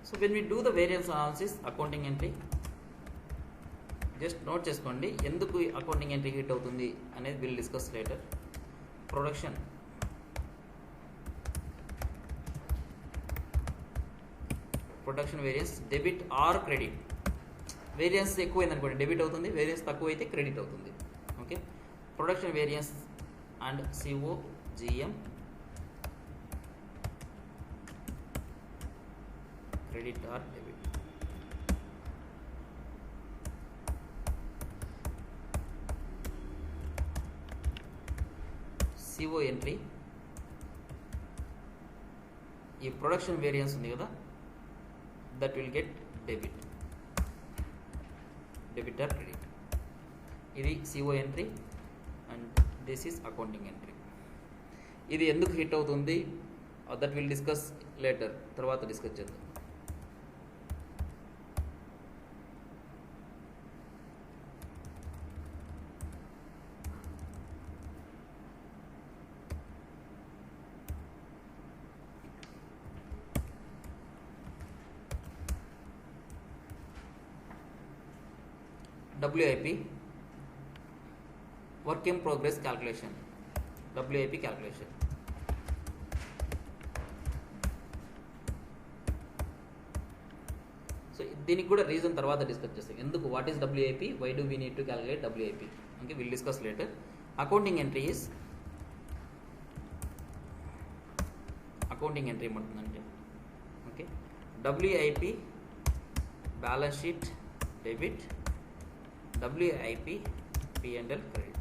So when we do the variance analysis, accounting entry, just note చేసుకోండి ఎందుకు accounting entry hit అవుతుంది అనేది will discuss later. Production variance, debit or credit. Variance ఎక్కువైంది అనుకోండి debit అవుతుంది, variance తక్కువ అయితే credit అవుతుంది. Okay, production variance and COGM credit are debit. CO entry, ఈ ప్రొడక్షన్ వేరియన్స్ ఉంది కదా, that will get debit or credit. ఇది CO entry and this is accounting entry. ఇది ఎందుకు హిట్ అవుతుంది దట్ విల్ డిస్కస్ లేటర్, తర్వాత discuss చేద్దాం. WIP work in progress calculation. WIP calculation. So దీనికి కూడా రీజన్ తర్వాత డిస్కస్ చేస్తాం. ఎందుకు, what is WIP, why do we need to calculate WIP. Okay, will discuss later. Accounting entry is, accounting entry ఏమంటుందంటే, okay, WIP balance sheet debit, WIP P&L credit.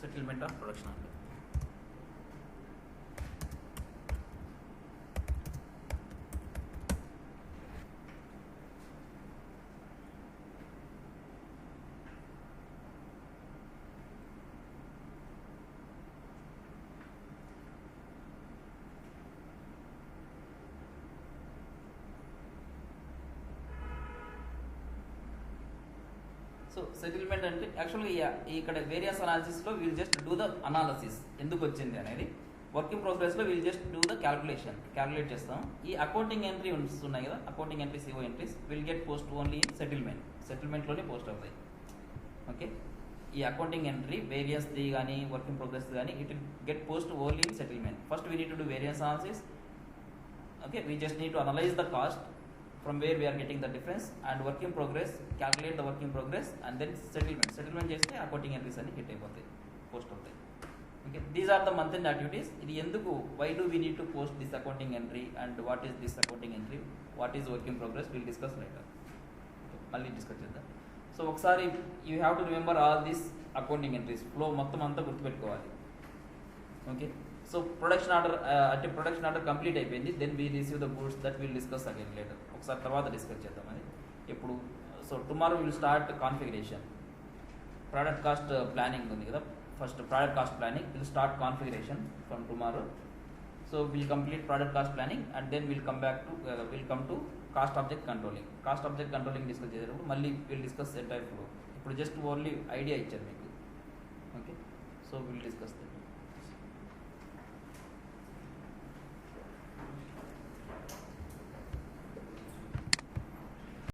Settlement of production order. So settlement అంటే యాక్చువల్గా ఇక్కడ variance అనాలిసిస్లో we'll just do the analysis ఎందుకు వచ్చింది అనేది. Working ప్రోగ్రెస్లో we'll just do the calculate చేస్తాం. ఈ అకౌంటింగ్ ఎంట్రీ ఉన్నాయి కదా, accounting entry CO entries will get post only in సెటిల్మెంట్లోనే పోస్ట్ అవుతాయి. ఓకే, ఈ అకౌంటింగ్ ఎంట్రీ వేరియన్స్ది కానీ వర్కింగ్ ప్రోగ్రెస్ కానీ it will get post only in settlement. First we need to do variance analysis. Okay, we just need to analyse the cost from where we are getting the difference, and work in progress, calculate the work in progress, and then settlement చేస్తే accounting entries అన్ని hit అయిపోతాయి, post అవుతాయి. Okay, these are the month end activities. ఇది ఎందుకు, why do we need to post this accounting entry and what is this accounting entry, what is work in progress, will discuss later. మళ్ళీ discuss చేద్దాం. సో ఒకసారి you have to remember all this accounting entries, flow మొత్తం అంతా గుర్తుపెట్టుకోవాలి. Okay, so production order complete అయిపోయింది. Then we receive the goods, that will discuss again later. ఒకసారి తర్వాత డిస్కస్ చేద్దాం అది ఎప్పుడు. So tomorrow will start configuration. Product cost planning ఉంది కదా, first product cost planning will start configuration from tomorrow. So will complete product cost planning and then will come to cost object controlling. Cost object controlling discuss చేసేటప్పుడు మళ్ళీ will discuss entire flow. ఇప్పుడు just only idea ఇచ్చారు మీకు. Okay, so will discuss that.